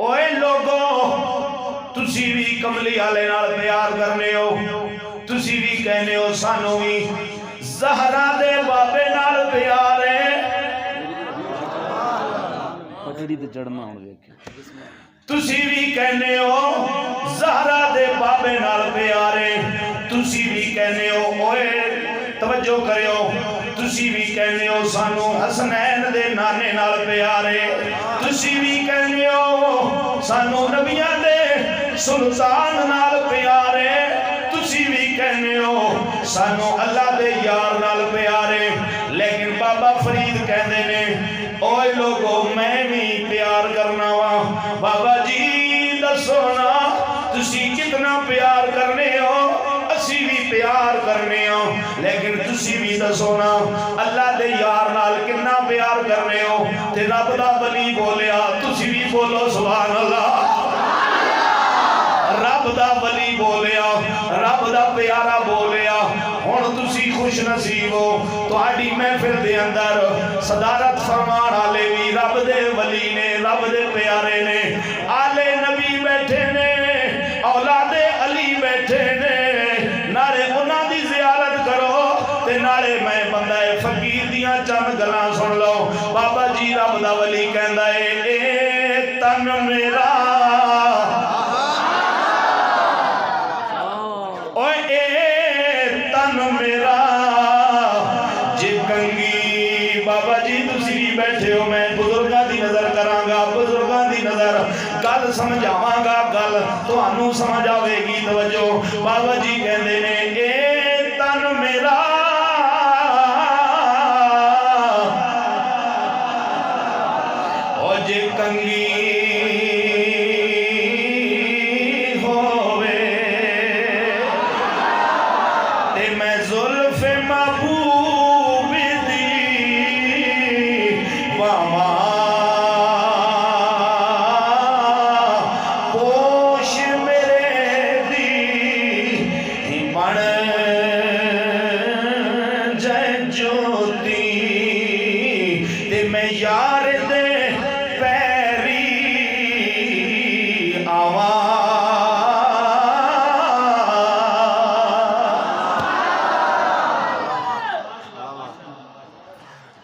اوے لوگو تسی بھی کملی والے نال پیار کرنے ہو تسی بھی کہنے ہو سانو بھی زہرا دے بابے نال پیار ہے پٹڑی تے چڑھنا ہوں دیکھیں تسی بھی کہنے ہو زہرا دے بابے نال پیار ہے تسی بھی کہنے ہو اوے توجہ کریو تسی بھی کہنے ہو سانو حسنین دے نانے نال پیار ہے تسی بھی کہنے ہو سانو نبیاں دے سلطان نال پیار ہے تسی بھی کہنے ہو سانو اللہ دے یار نال پیار ہے لیکن بابا فرید کہنے نے اوے لوگو میں بھی پیار کرنا وا بابا جی دسو نا تسی کتنا پیار کرنے ہو اسی بھی پیار کرنے ہو لیکن تسی بھی دسو نا اللہ دے یار نال کتنا پیار کرنے ہو تے رب دا ولی بولیا تسی بھی بولو سبحان اللہ رب دا ولی بولیا رب دا پیارا بولیا ہن تسی خوش نصیب ہو تہاڈی محفل دے اندر صدارت فرمان والے بھی رب دے ولی نے رب دے پیارے نے آلے نبی بیٹھے نے اولاد علی بیٹھے نے نالے انہاں دی زیارت کرو تے نالے میں بندہ فقیر دیاں چند گلاں سن لو بابا جی رب دا ولی کہندا اے اے تن میرا میرا جی کنگی بابا جی تسی بھی بیٹھے ہو میں بزرگاں دی نظر کراں گا بزرگاں دی نظر گل سمجھاواں گا گل تانوں سمجھ آوے گی توجہ بابا جی کہندے نے اے تن میرا او جے کنگی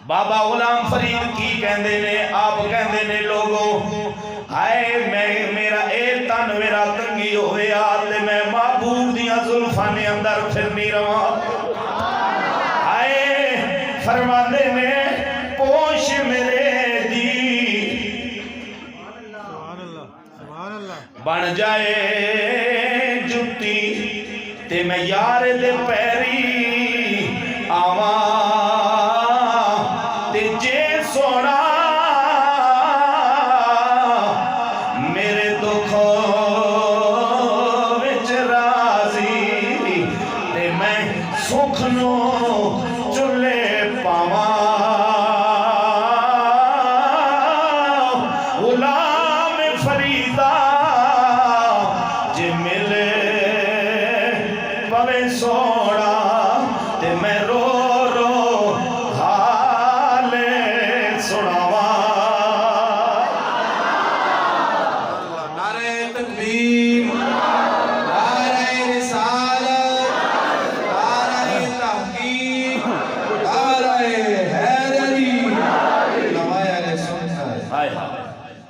بابا غلام فرید کی کہندے نے آپ کہندے نے لوگوں آئے میرا اے تن میرا کنگی ہوئے آتے میں محبوب دیاں زلفانے اندر پھرنی رواں آئے فرماندے نے پوش میرے دی بن جائے جتی تے میں یار دے پیری آواں سونا میرے دکھوں وچ راضی تے میں سکھ نو چلے پاواں غلام فریدا جے ملے پوے سونا تے میں رو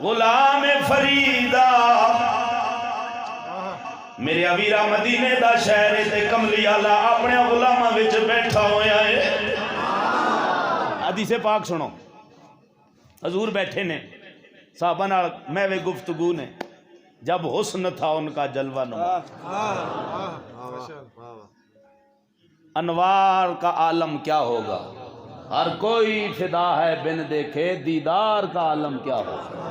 غلام فریدا میرے اویرا مدینے دا شہر تے کملی والا اپنے غلاماں وچ بیٹھا ہویا ہے حدیث پاک سنو حضور بیٹھے نے صحابہ نال میں گفتگو نے جب حسن تھا ان کا جلوہ نما انوار کا عالم کیا ہوگا ہر کوئی فدا ہے بن دیکھے دیدار کا عالم کیا ہوگا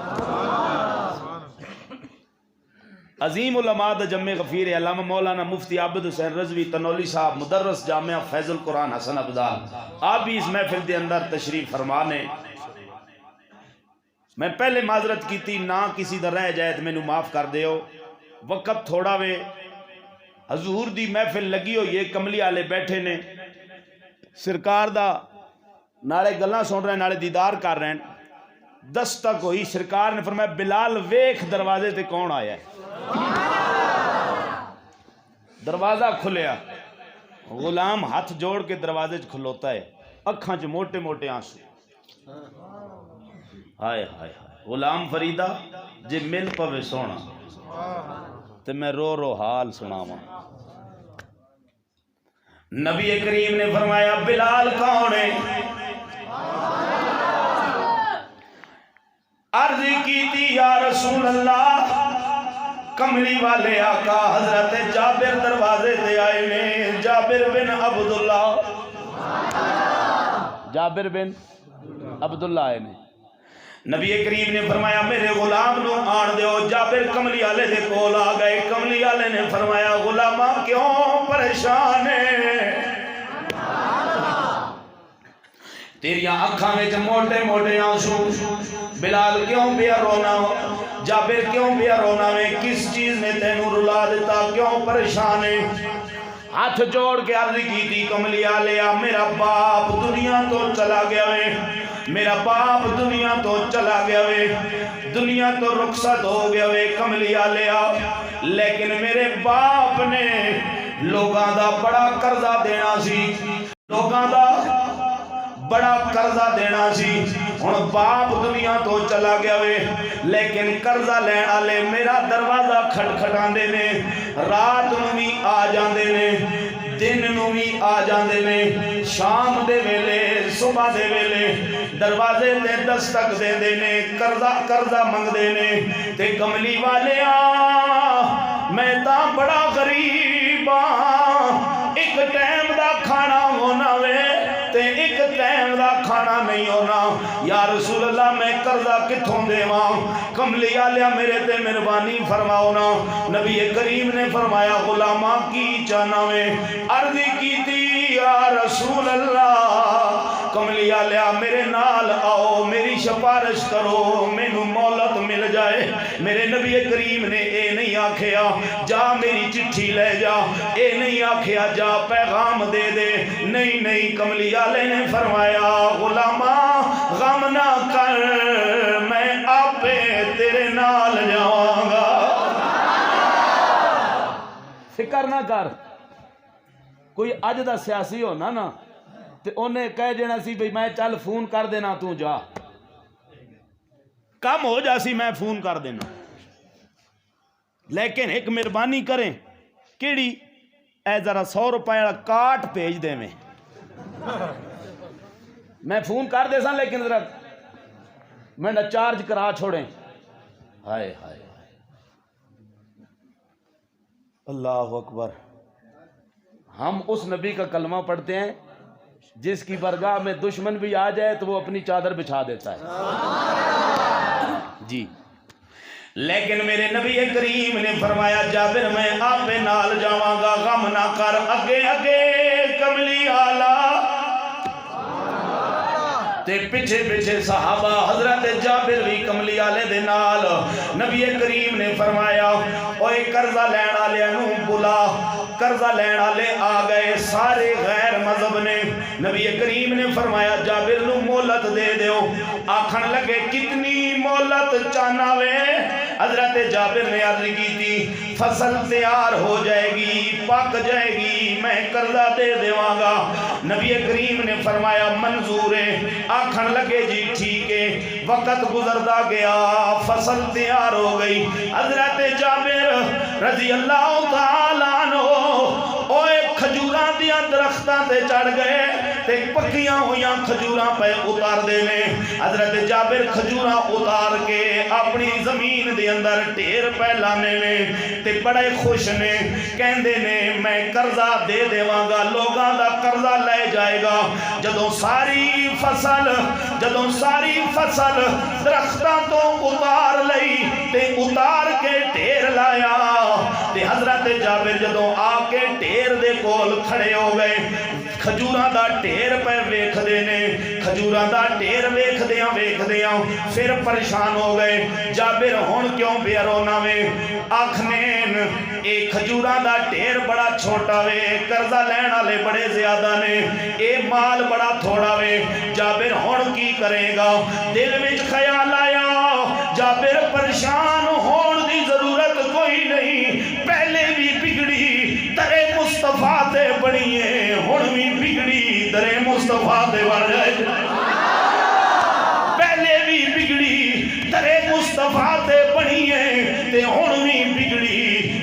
عظیم علماء دا جمع غفیر علامہ مولانا مفتی عبد حسین رضوی تنولی صاحب مدرس جامعہ فیض القرآن حسن عبدال آپ بھی اس محفل دے اندر تشریف فرمانے میں پہلے معذرت کی تھی نہ کسی دا رہ جائے تو میں معاف کر دے ہو وقت تھوڑا وے حضور دی محفل لگی ہو یہ کملی والے بیٹھے نے سرکار دا نالے گلاں سن رہے ہیں نالے دیدار کر رہے ہیں دستک ہوئی، سرکار نے فرمایا بلال ویکھ دروازے تے کون آیا ہے۔ دروازہ کھلیا، غلام ہاتھ جوڑ کے دروازے چ کھلوتا ہے، اکھاں چ موٹے موٹے آنسو۔ ہائے ہائے ہائے، غلام فریدہ جے مل پوے سونا تے میں رو رو حال سناواں۔ نبی کریم نے فرمایا بلال کون ہے؟ عرض کی تھی یا رسول اللہ، کملی والے آقا حضرت جابر دروازے تے آئے نے، جابر بن عبداللہ، جابر بن عبداللہ آئے نے۔ نبی کریم نے فرمایا میرے غلام نو آن دیو۔ جابر کملی والے دے کول آ گئے، کملی والے نے فرمایا غلامہ کیوں پریشان ہے؟ تیریاں اکھاں وچ موٹے موٹے آنسو، بلال کیوں پیا رونا؟ جابر کیوں پیا رونا میں؟ کس چیز نے تینوں رلا دیتا؟ کیوں پریشان ہے؟ ہاتھ جوڑ کے عرض کی تھی کملی آلیا میرا باپ دنیا تو چلا گیا ہے، میرا باپ دنیا تو چلا گیا ہے، دنیا تو رخصت ہو گیا ہے کملی آلیا، لیکن میرے باپ نے لوگاں دا بڑا قرضہ دینا سی، لوگاں دا بڑا قرضہ دینا سی۔ ہن باپ دنیا تو چلا گیا وے، لیکن قرضہ لین والے میرا دروازہ کھٹکھٹاندے نے، رات نو بھی آ جاندے نے، دن نو بھی آ جاندے نے، شام دے ویلے صبح دے ویلے دروازے تے دستک دیندے نے، قرضہ منگدے نے۔ تے کملی والے میں تاں بڑا غریب ہاں، ایک ٹائم دا کھانا ہونا وے تے ایک ٹائم دا کھانا نہیں ہونا، یا رسول اللہ میں قرضہ کتھوں دیواں؟ کملی والیا میرے تے مہربانی فرماؤ نا۔ نبی کریم نے فرمایا غلامہ کی چاہنا وے؟ عرض کی تھی یا رسول اللہ کملی والیا میرے نال آؤ، میری سفارش کرو، مینوں مہلت مل جائے۔ میرے نبی کریم نے اے نہیں آکھیا جا میری چٹھی لے جا، اے نہیں آکھیا جا پیغام دے دے، نہیں نہیں، کملی والے نے فرمایا غلامہ غم نہ کر، میں آپے تیرے نال جاواں گا۔ فکر نہ کر، کوئی اج دا سیاسی ہونا نا تے انہیں کہہ دینا سی بھئی میں چل فون کر دینا تو جا، کم ہو جا سی میں فون کر دینا، لیکن ایک مہربانی کریں کیڑی اے ذرا 100 روپے کارڈ بھیج دے میں فون کر دے سا، لیکن ذرا میں نہ چارج کرا چھوڑیں۔ ہائے ہائے اللہ اکبر، ہم اس نبی کا کلمہ پڑھتے ہیں جس کی برگاہ میں دشمن بھی آ جائے تو وہ اپنی چادر بچھا دیتا ہے جی۔ لیکن میرے نبی کریم نے فرمایا جابر میں آپ نال جاواں گا، غم نہ کر۔ اگے اگے کملی آلا تے پیچھے پیچھے صحابہ، حضرت جابر بھی کملی آلے دے نال۔ نبی کریم نے فرمایا اوے قرضہ لین والے نوں بلا، قرضہ لین والے آ گئے سارے غیر مذہب نے۔ نبی کریم نے فرمایا جابر نوں مہلت دے دیو۔ آکھن لگے کتنی مہلت چاہنا وے؟ حضرت جابر نے عرض کی تھی فصل تیار ہو جائے گی، پک جائے گی، میں قرضہ دے دیواں گا۔ نبی کریم نے فرمایا منظور ہے۔ آکھن لگے جی ٹھیک ہے، وقت گزردا گیا، فصل تیار ہو گئی۔ حضرت جابر رضی اللہ تعالیٰ عنہ اوے کھجوراں دیاں درختاں تے چڑھ گئے تے پکیاں ہویاں کھجوراں پہ اتار دے نے۔ حضرت جابر کھجوراں اتار کے اپنی زمین دے اندر ڈھیر پہ لانے نے تے بڑے خوش نے، کہندے نے میں قرضہ دے دیواں گا، لوگاں دا قرضہ لے جائے گا۔ جدوں ساری فصل درختاں تو اتار لئی تے اتار کے ڈھیر لایا تے حضرت جابر جدوں آ کے ڈھیر دے کول کھڑے ہو گئے، ਖਜੂਰਾਂ ਦਾ ਢੇਰ ਪੈ ਵੇਖਦੇ ਨੇ ਖਜੂਰਾਂ ਦਾ ਢੇਰ ਵੇਖਦਿਆਂ ਫਿਰ ਪਰੇਸ਼ਾਨ ਹੋ ਗਏ ਜਾਬਿਰ ਹੁਣ ਕਿਉਂ ਬੇਰੋਨਾ ਵੇ ਆਖਨੇਨ ਇਹ ਖਜੂਰਾਂ ਦਾ ਢੇਰ ਬੜਾ ਛੋਟਾ ਵੇ ਕਰਜ਼ਾ ਲੈਣ ਵਾਲੇ ਬੜੇ ਜ਼ਿਆਦਾ ਨੇ ਇਹ ਮਾਲ ਬੜਾ ਥੋੜਾ ਵੇ ਜਾਬਿਰ ਹੁਣ ਕੀ ਕਰੇਗਾ ਦਿਲ ਵਿੱਚ ਖਿਆਲ ਆਇਆ ਜਾਬਿਰ ਪਰੇਸ਼ਾਨ ਹੋਣ ਦੀ ਜ਼ਰੂਰਤ ਕੋਈ ਨਹੀਂ ਪਹਿਲੇ ਵੀ ਬਿਗੜੀ ਦਰੇ ਮੁਸਤਫਾ ਤੇ ਬਣੀਏ ਹੁਣ ਵੀ ਬਿਗੜੀ ਦਰੇ ਮੁਸਤਫਾ ਤੇ ਬਣ ਜਾਏ ਪਹਿਲੇ ਵੀ ਬਿਗੜੀ ਦਰੇ ਮੁਸਤਫਾ ਤੇ ਬਣੀਏ ਤੇ ਹੁਣ ਵੀ ਬਿਗੜੀ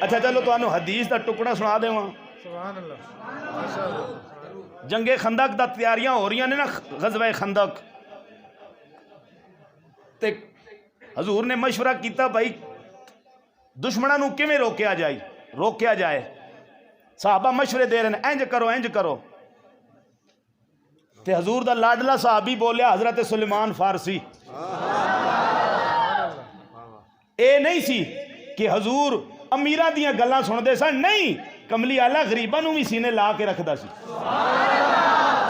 اچھا چلو تو حدیث دا ٹکڑا سنا دے وہاں. سبحان اللہ ماشاءاللہ. جنگ خندق دا تیاریاں ہو رہی ہیں نا، غزوہ خندق تے حضور نے مشورہ کیتا بھائی دشمنوں نو کیویں روکیا جائے. صحابہ مشورے دے رہے ہیں انج کرو. تے حضور دا لاڈلا صحابی بولیا حضرت سلیمان فارسی. اے نہیں سی کہ حضور امیراں دیاں گلاں سن دے سن، نہیں، کملی آلہ غریباں نو بھی سینے لا کے رکھدا سی.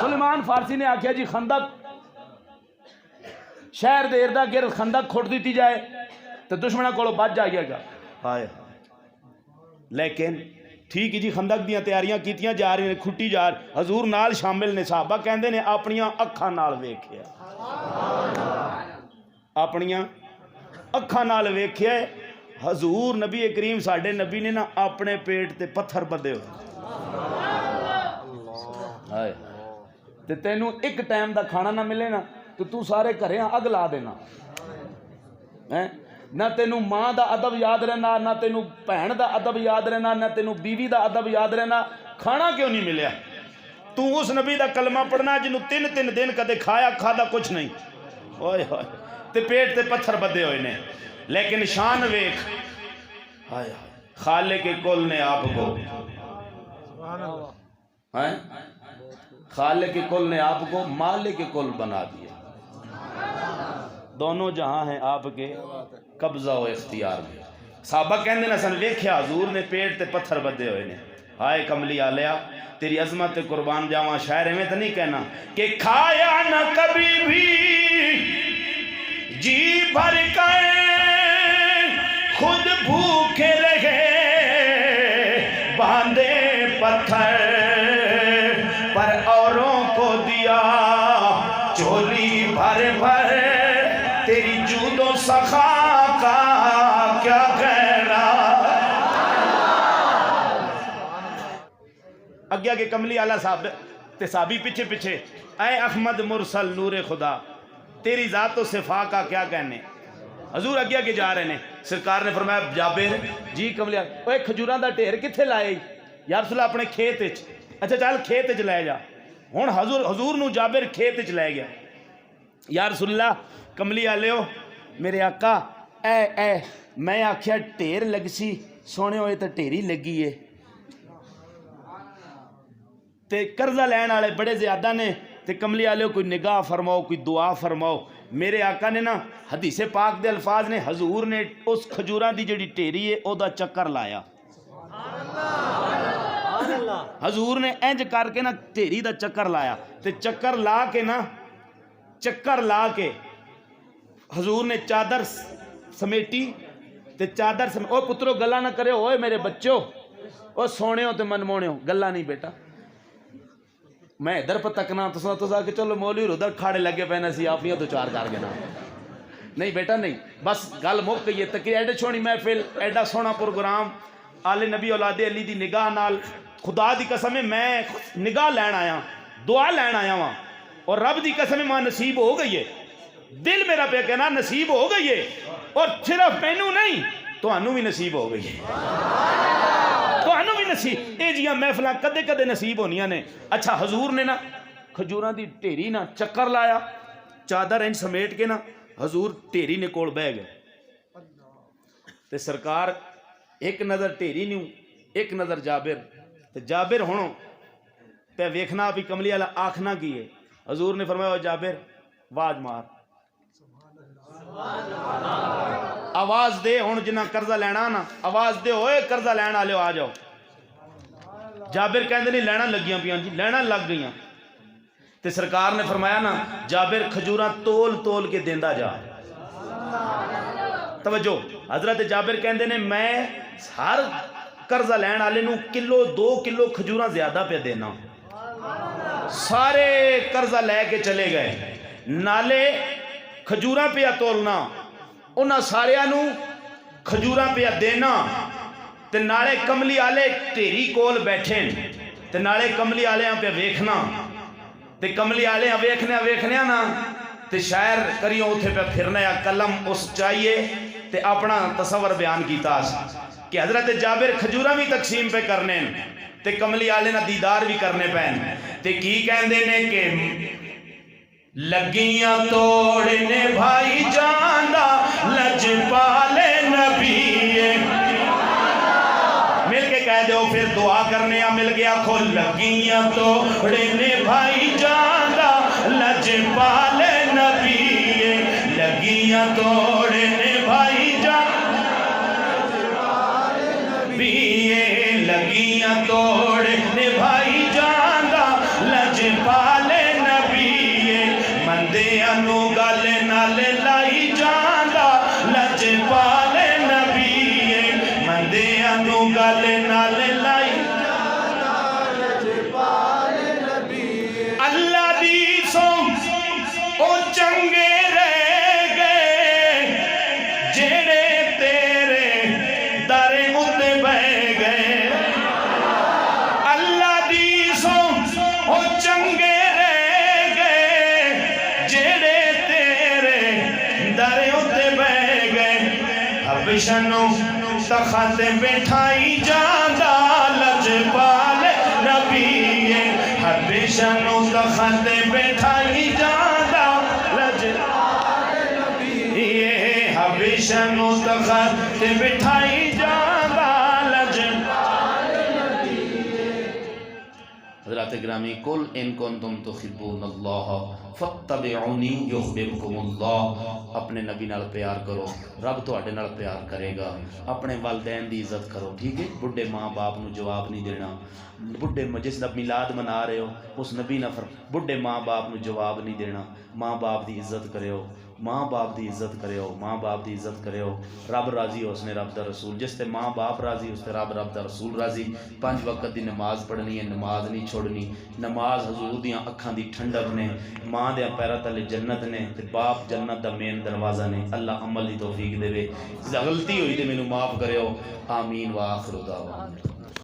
سلیمان فارسی نے آکھیا جی خندق شہر دے اردا گرد خندق کھوٹ دیتی جائے تو دشمنوں کو بچ جائے گا. لیکن ٹھیک جی خندق دیاں تیاریاں کیتیاں جا رہی ہیں، کھٹی جا رہی. حضور نال شامل نے، صحابہ کہندے نے اپنیاں اکھاں نال ویکھیا، اپنیاں اکھاں نال ویکھیا. حضور نبی کریم ساڈے نبی نے نا اپنے پیٹ تے پتھر بدے ہوئے. تے تینوں ایک ٹائم دا کھانا نہ ملے نا تو تو سارے گھریاں اگ لا دینا. نہ تینوں ماں دا ادب یاد رہنا، نہ تینوں بہن دا ادب یاد رہنا، نہ تینوں بیوی دا ادب یاد رہنا. کھانا کیوں نہیں ملیا؟ تو اس نبی دا کلمہ پڑھنا جنوں 3 دن کدے کھادا کچھ نہیں، اوئے ہوئے تے پیٹ تے پتھر بدے ہوئے نے. لیکن شان ویکھ، خالق کل نے آپ کو، سبحان اللہ. خالق کل نے آپ کو مالک کل بنا دیا. دونوں جہاں ہیں آپ کے قبضہ و اختیار میں. صحابہ کہندے نا سن ویکھیا حضور نے پیٹ تے پتھر بدے ہوئے نے. ہائے کملی آلیا تیری عظمت قربان جاواں، شاعر میں تو نہیں کہنا کہ کھایا نہ کبھی بھی جی بھر کر خود بھوکے رہے، باندھے پتھر پر اوروں کو دیا چولی بھر بھر، تیری جود و سخا کا کیا کہنا. اگیا کہ کملی آلہ صاحب تے صحابی پیچھے اے احمد مرسل نور خدا تیری ذات و صفا کا کیا کہنے. حضور اگیا کے جا رہے نے. سرکار نے فرمایا جابر جی کملی آلہ اوے کھجوراں دا ڈھیر کتھے لائے؟ یا رسول اللہ اپنے کھیت وچ. اچھا چل کھیت وچ لے جا. ہن حضور نو جابر کھیت وچ لے گیا. یا رسول اللہ کملی آلیو میرے آقا اے میں آکھیا ڈھیر لگ سی، سونے ہوئے تو ڈھیری لگی ہے. تے قرضہ لین والے بڑے زیادہ نے، تے کملی آلیو کوئی نگاہ فرماؤ، کوئی دعا فرماؤ. میرے آقا نے نا حدیث پاک دے الفاظ نے حضور نے اس کھجوراں دی جڑی ٹیری ہے او دا چکر لایا. حضور نے انج کر کے نا ٹیری دا چکر لایا تے چکر لا کے حضور نے چادر سمیٹی تے چادر او پترو گلا نہ کرے ہوئے میرے بچوں، او سونے ہو تے من مونے ہو، گلا نہیں بیٹا. میں ادھر پہ تکنا تو کہ چلو مولوی ادھر کھاڑے لگے پہنا سی آفیاں تو چار کر گنا. نہیں بیٹا نہیں، بس گل مک گئی ہے. تکی ایڈے چھوڑی محفل، ایڈا سونا پروگرام، آل نبی اولاد علی دی نگاہ نال خدا دی قسم میں نگاہ لین آیا، دعا لین آیا وہاں، اور رب دی قسم ماں نصیب ہو گئی ہے. دل میرا پہ کہنا نصیب ہو گئی ہے، اور صرف مینوں نہیں تہانوں بھی نصیب ہو گئی ہے. تہانوں بھی نصیب. اے جیاں محفلاں کدے کدے نصیب ہونیاں نے. اچھا حضور نے نا کھجوراں دی ٹھیری نا چکر لایا، چادر انج سمیٹ کے نا حضور ٹھیری نے کول بہ گئے. تے سرکار ایک نظر ٹھیری نیوں، ایک نظر جابر. تے جابر ہونو تے ویکھنا بھی کملی والا آکھنا کی ہے. حضور نے فرمایا جابر آواز مار، آواز دے. ہن جنہ قرضہ لینا نا آواز دے، ہوئے قرضہ لین والے آ جاؤ. جابر کہندے نہیں لینا لگیاں پیاں جی، لینا لگ گئیاں. تے سرکار نے فرمایا نا جابر کھجوراں تول کے دیندا جا. توجہ، حضرت جابر کہندے نے میں ہر قرضہ لین والے نو کلو 2 کلو کھجوراں زیادہ پہ دینا. سارے قرضہ لے کے چلے گئے، نالے کھجوراں پہ تولنا، انہاں ساریاں نو کھجوراں پہ دینا. تے نالے کملی آلے ٹھیری کول بیٹھے تے نالے کملی آلیاں پہ ویکھنا. تے کملی آلیاں ویکھنے نا تے شاعر کریوں اتھے پہ پھرنا یا قلم اس چاہیے تے اپنا تصور بیان کیتا. کہ حضرت جابر کھجورا بھی تقسیم پہ کرنے تے کملی والے نہ دیدار بھی کرنے پین تے کی کہندے نے کہ لگیاں توڑنے بھائی جانا لجپالے نبی مل کے کہہ دو پھر دعا کرنے مل گیا کھو لگیاں توڑنے بھائی جانا لجپالے نبی لگیاں توڑنے بھائی جانا لگیاں توڑنے بھائی جانا لجپالے نبی مندیاں نو گل نال لائی جانا لجپالے نبی مندیاں نو گل نال لائی اللہ دی سو او چنگے رہ گئے جڑے تیرے در اتے بہ گئے اللہ دی سو او چنگے رہ گئے جڑے تیرے در اتے بہ گئے حبشنوں تخت بٹھائی جاندہ لجپال نبی حبشنوں تخت بٹھائی جاندہ لجپال نبی حبشنوں تخت بٹھائی جاندہ لجپال نبی حضرات گرامی قل ان کنتم تحبون اللہ فاتبعونی یحببکم اللہ اپنے نبی نال پیار کرو رب تواڈے نال پیار کرے گا اپنے والدین دی عزت کرو ٹھیک ہے بڈھے ماں باپ نو جواب نہیں دینا بڈھے جس دا میلاد منا رہے ہو اس نبی نہ بڈھے ماں باپ نو جواب نہیں دینا ماں باپ دی عزت کریو ماں باپ دی عزت کریو ماں باپ دی عزت کریو رب راضی ہو اس نے رب دا رسول جس تے ماں باپ راضی اس تے رب دا رسول راضی 5 وقت دی نماز پڑھنی ہے نماز نہیں چھوڑنی نماز حضور دیاں اکھاں دی ٹھنڈک نے ماں دے پیراں تلے جنت نے تے باپ جنت دا مین دروازہ نے اللہ عمل دی توفیق دے غلطی ہوئی تے مینوں معاف کریو آمین وآخر دعوانا